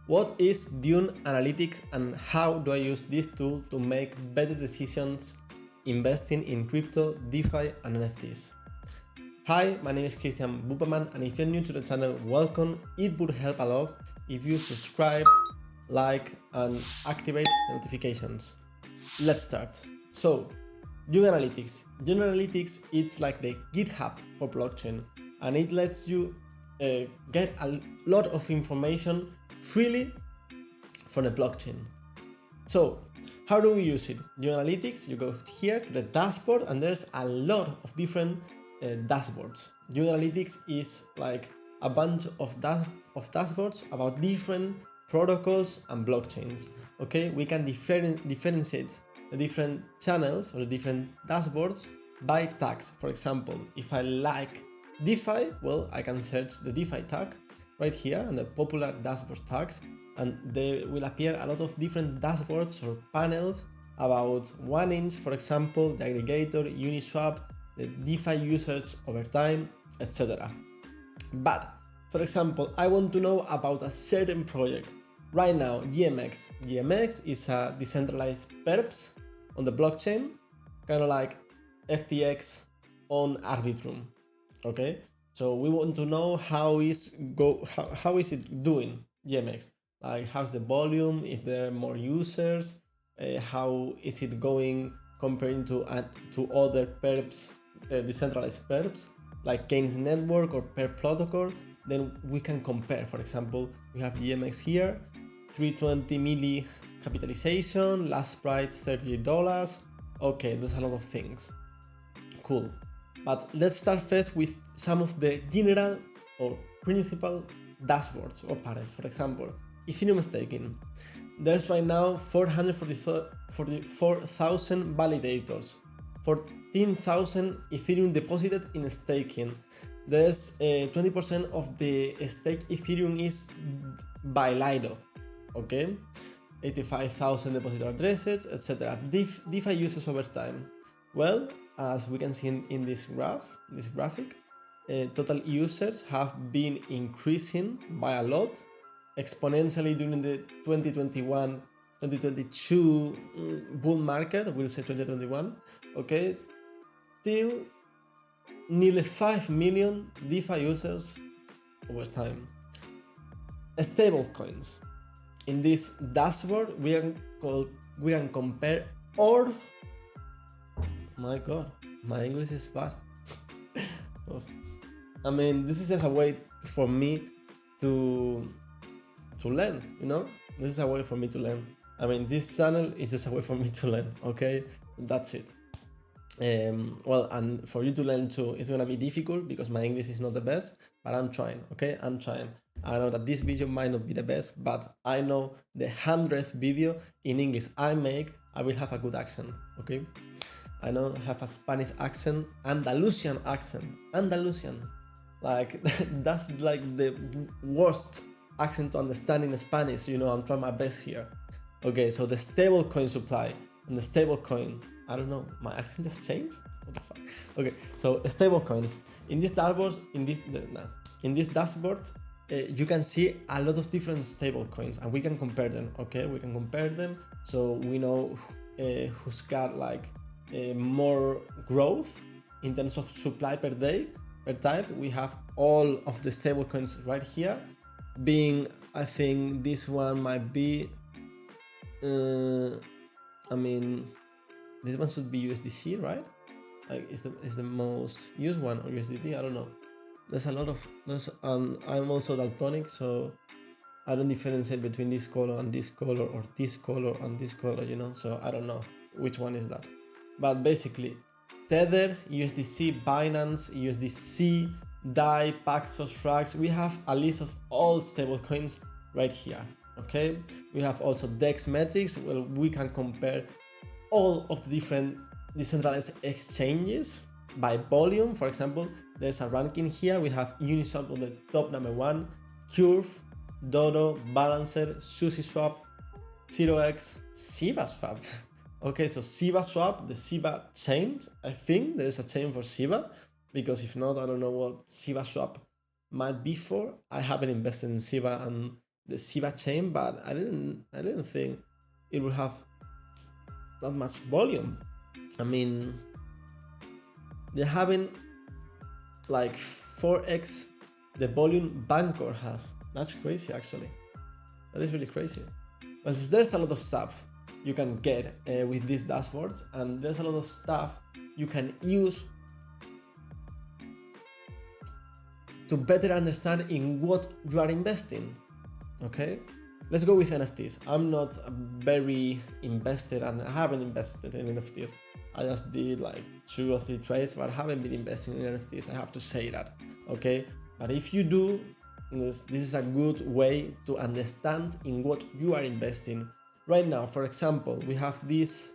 What is Dune Analytics and how do I use this tool to make better decisions investing in crypto, DeFi and NFTs? Hi, my name is Christian Buperman, and if you're new to the channel, welcome. It would help a lot if you subscribe, like and activate the notifications. Let's start. So, Dune Analytics. Dune Analytics is like the GitHub for blockchain, and it lets you get a lot of information freely from the blockchain. So, how do we use it? Dune Analytics, you go here to the dashboard, and there's a lot of different dashboards. Dune Analytics is like a bunch of dashboards about different protocols and blockchains. Okay, we can differentiate the different channels or the different dashboards by tags. For example, if I like DeFi, well, I can search the DeFi tag right here and the popular dashboard tags, and there will appear a lot of different dashboards or panels about 1inch, for example, the aggregator, Uniswap, the DeFi users over time, etc. But, for example, I want to know about a certain project. Right now, GMX. GMX is a decentralized perps on the blockchain, kind of like FTX on Arbitrum. Okay, so we want to know how is it doing, GMX? Like, how's the volume? If there are more users, how is it going comparing to other perps, decentralized perps like Keynes Network or Perp Protocol? Then we can compare. For example, we have GMX here, 320 milli capitalization, last price $38. Okay, there's a lot of things. Cool. But let's start first with some of the general or principal dashboards or panels. For example, Ethereum staking. There's right now 444,000 validators, 14,000 Ethereum deposited in staking. There's 20% of the stake Ethereum is by Lido. Okay, 85,000 depositor addresses, etc. DeFi uses over time. Well, as we can see in this graphic, total users have been increasing by a lot, exponentially during the 2021-2022 bull market. We'll say 2021. Okay, till nearly 5 million DeFi users over time. Stable coins. In this dashboard, we can compare all. My God, my English is bad. I mean, this is just a way for me to learn, you know? This is a way for me to learn. I mean, this channel is just a way for me to learn, okay? That's it. Well, and for you to learn too, it's gonna be difficult because my English is not the best, but I'm trying, okay? I'm trying. I know that this video might not be the best, but I know the 100th video in English I make, I will have a good accent, okay? I know I have a Spanish accent, Andalusian accent, like that's like the worst accent to understand in Spanish, you know, I'm trying my best here. Okay, so the stable coin supply and the stable coin, I don't know, my accent just changed? What the fuck? Okay, so stable coins. In this dashboard, in this dashboard, you can see a lot of different stable coins and we can compare them, okay? We can compare them so we know who's got like more growth in terms of supply per day, per type. We have all of the stable coins right here, being, I think this one might be, I mean, this one should be USDC, right? Like, is the most used one, or USDT? I don't know. There's a lot of I'm also daltonic, so I don't differentiate between this color and this color, or this color and this color, you know. So I don't know which one is that. But basically, Tether, USDC, Binance, USDC, DAI, Paxos, Frax. We have a list of all stable coins right here. Okay. We have also DEX metrics. Well, we can compare all of the different decentralized exchanges by volume. For example, there's a ranking here. We have Uniswap on the top #1, Curve, Dodo, Balancer, SushiSwap, 0x, ShibaSwap. Okay, so ShibaSwap, the Shiba chain. I think there's a chain for Shiba, because if not, I don't know what ShibaSwap might be for. I haven't invested in Shiba, and the Shiba chain, but I didn't think it would have that much volume. I mean, they're having like 4x the volume Bancor has. That's crazy, actually. That is really crazy. But there's a lot of stuff you can get with these dashboards, and there's a lot of stuff you can use to better understand in what you are investing. Okay, let's go with NFTs. I'm not very invested, and I haven't invested in NFTs. I just did like 2 or 3 trades, but I haven't been investing in NFTs. I have to say that. Okay, but if you do, this is a good way to understand in what you are investing. Right now, for example, we have these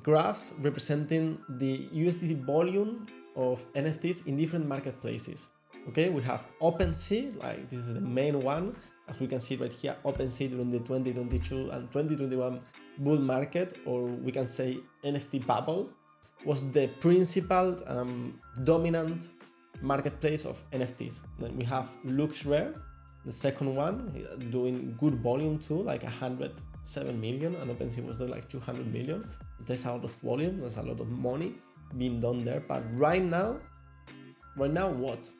graphs representing the USDT volume of NFTs in different marketplaces. Okay, we have OpenSea, like this is the main one, as we can see right here. OpenSea during the 2022 and 2021 bull market, or we can say NFT bubble, was the principal dominant marketplace of NFTs. Then we have LuxRare, the second one, doing good volume too, like 107 million, and OpenSea was doing like 200 million. There's a lot of volume, there's a lot of money being done there. But right now what?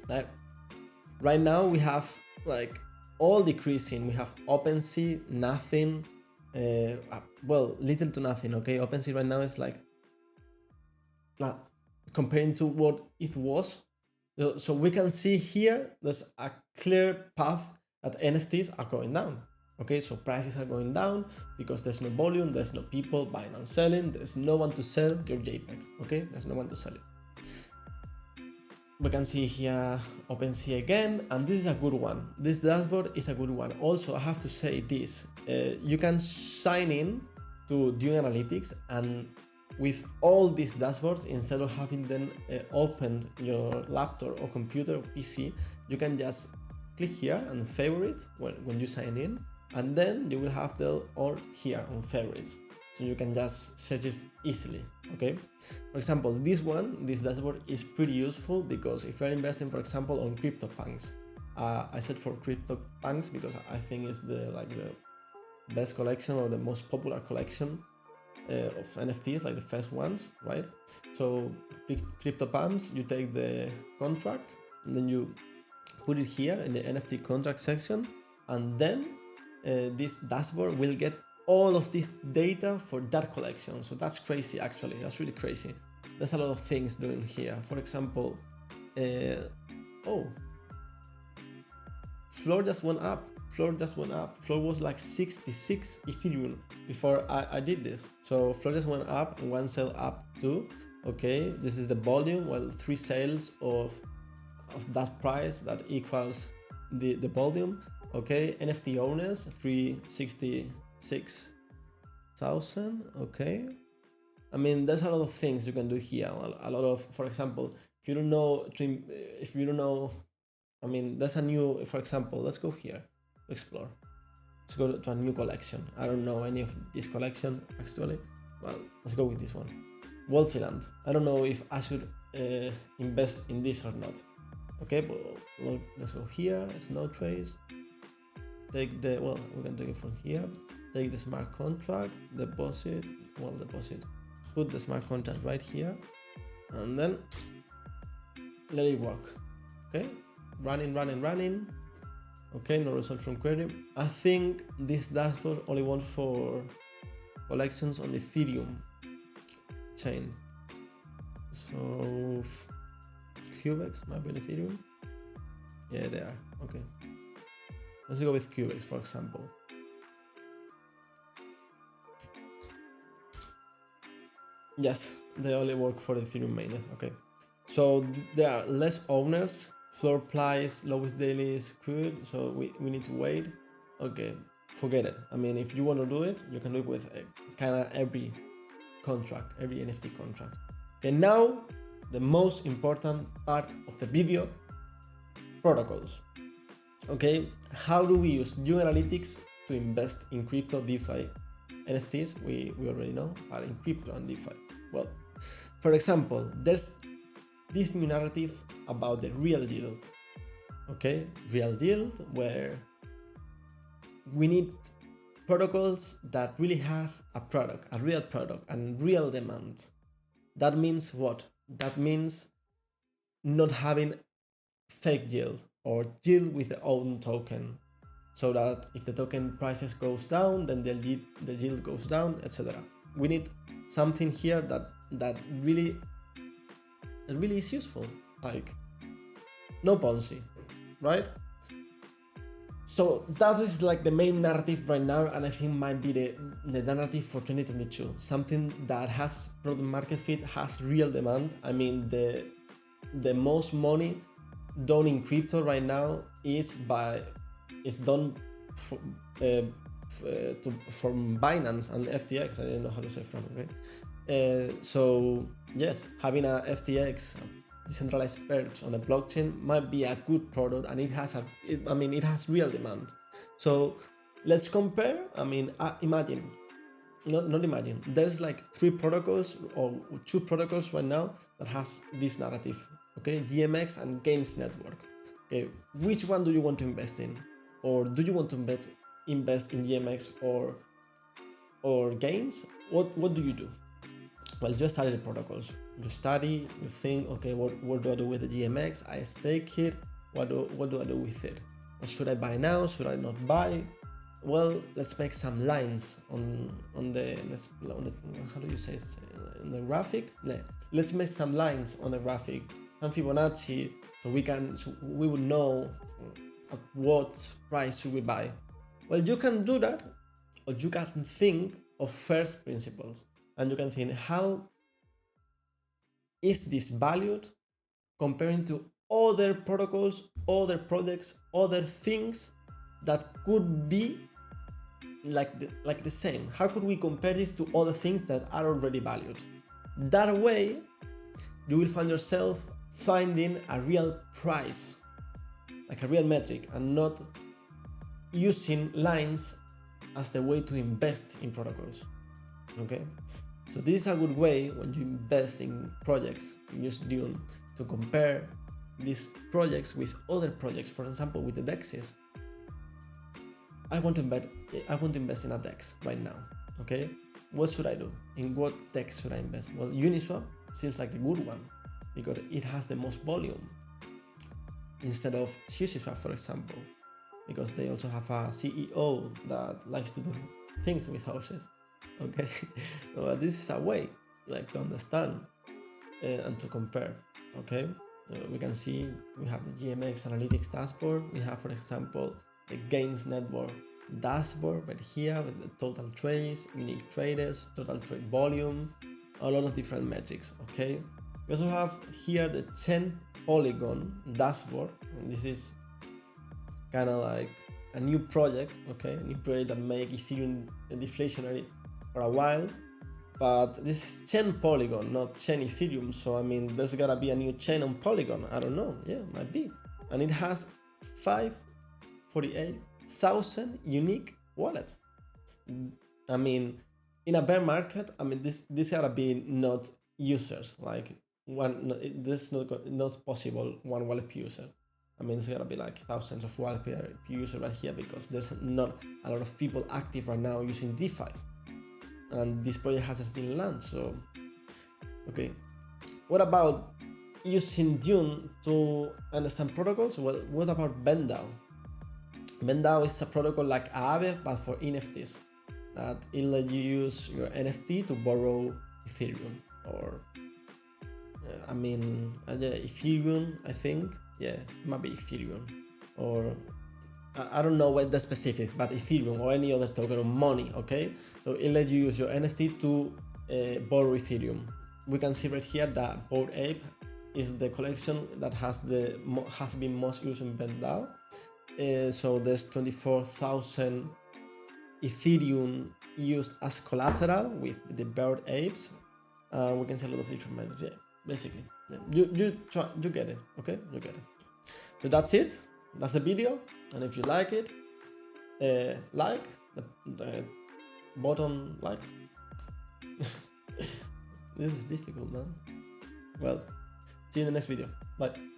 Like, right now we have like all decreasing. We have OpenSea, nothing, well, little to nothing. Okay, OpenSea right now is like comparing to what it was. So we can see here there's a clear path that NFTs are going down. Okay, so prices are going down because there's no volume, there's no people buying and selling, there's no one to sell your JPEG. Okay, there's no one to sell it. We can see here OpenSea again, and this is a good one. This dashboard is a good one. Also, I have to say this, you can sign in to Dune Analytics, and with all these dashboards, instead of having them opened your laptop or computer or PC, you can just click here and favorite when you sign in, and then you will have them all here on favorites. So you can just search it easily, okay? For example, this dashboard is pretty useful because if you're investing, for example, on CryptoPunks, I said for CryptoPunks because I think it's the best collection or the most popular collection of NFTs, like the first ones, right? So CryptoPunks, you take the contract and then you put it here in the NFT contract section, and then this dashboard will get all of this data for that collection. So that's crazy, actually. That's really crazy. There's a lot of things doing here. For example, floor just went up. Floor was like 66 Ethereum before I did this. So floor just went up, and one sale up too. Okay, this is the volume. Well, 3 sales of that price that equals the volume. Okay, NFT owners 366,000. Okay, I mean, there's a lot of things you can do here. A lot of, for example, if you don't know, I mean, there's a new, for example, let's go here, explore. Let's go to a new collection. I don't know any of this collection actually. Well, let's go with this one. Wealthyland. I don't know if I should invest in this or not. Okay, but look, let's go here. Snow trace. Take the, well, we can take it from here. Take the smart contract, deposit. Put the smart contract right here, and then let it work. Okay, running. Okay, no result from query. I think this dashboard only wants for collections on the Ethereum chain. So Cubex might be on Ethereum. Yeah, they are. Okay, let's go with Cubex, for example. Yes, they only work for the Ethereum mainnet. Okay, so there are less owners. Floor price, lowest daily is accrued, so we need to wait. Okay, forget it. I mean, if you want to do it, you can do it with kind of every contract, every NFT contract. Okay, now the most important part of the video, protocols. Okay, how do we use Dune Analytics to invest in crypto, DeFi, NFTs? We already know, but in crypto and DeFi. Well, for example, there's this new narrative about the real yield. okay? Real yield, where we need protocols that really have a product, a real product, and real demand. That means what? That means not having fake yield or yield with the own token, so that if the token prices goes down, then the yield goes down, etc. We need something here that really is useful, like no Ponzi, right? So that is like the main narrative right now, and I think might be the narrative for 2022. Something that has product market fit, has real demand. I mean, the most money done in crypto right now is done from Binance and FTX. I didn't know how to say from it, right? So yes, having a FTX, decentralized perps on a blockchain, might be a good product, and it has real demand. So let's compare. I mean, imagine, not imagine. There's like 3 protocols or 2 protocols right now that has this narrative. Okay, GMX and Gains Network. Okay, which one do you want to invest in, or do you want to invest in GMX or Gains? What do you do? Well, you study the protocols. You study, you think, okay, what do I do with the GMX? I stake it. What do I do with it? Or should I buy now? Should I not buy? Well, let's make some lines on the how do you say it? On the graphic? Let's make some lines on the graphic. Some Fibonacci, so we would know at what price should we buy. Well, you can do that, or you can think of first principles, and you can think, how is this valued comparing to other protocols, other projects, other things that could be like the same? How could we compare this to other things that are already valued? That way, you will find yourself finding a real price, like a real metric, and not using lines as the way to invest in protocols. Okay, so this is a good way when you invest in projects. You use Dune to compare these projects with other projects. For example, with the DEXs. I want to invest in a DEX right now. Okay, what should I do? In what DEX should I invest? Well, Uniswap seems like a good one because it has the most volume instead of SushiSwap, for example, because they also have a CEO that likes to do things with horses. Okay, so this is a way like to understand and to compare. Okay, so we can see we have the GMX Analytics Dashboard. We have, for example, the Gains Network Dashboard right here with the total trades, unique traders, total trade volume, a lot of different metrics. Okay, we also have here the 10 polygon dashboard, and this is kind of like a new project. Okay, a new project that make Ethereum deflationary for a while, but this is 10 Polygon, not 10 Ethereum. So I mean, there's gotta be a new chain on Polygon. I don't know. Yeah, might be. And it has 548,000 unique wallets. I mean, in a bear market, I mean, this gotta be not users, like this not possible one wallet per user. I mean, it's gonna be like thousands of wallet per user right here, because there's not a lot of people active right now using DeFi, and this project has just been launched. So okay, what about using Dune to understand protocols? Well, what about BendDAO? BendDAO is a protocol like Aave, but for NFTs, that it let you use your NFT to borrow Ethereum, or Ethereum, I think. Yeah, it might be Ethereum, or I don't know what the specifics, but Ethereum or any other token of money. Okay, so it lets you use your NFT to borrow Ethereum. We can see right here that Bored Ape is the collection that has been most used in BendDAO. So there's 24,000 Ethereum used as collateral with the Bored Apes. We can see a lot of different methods. Yeah, basically, yeah. You get it. Okay, you get it. So that's it. That's the video. And if you like it, like the button like. This is difficult, man. Well, see you in the next video. Bye.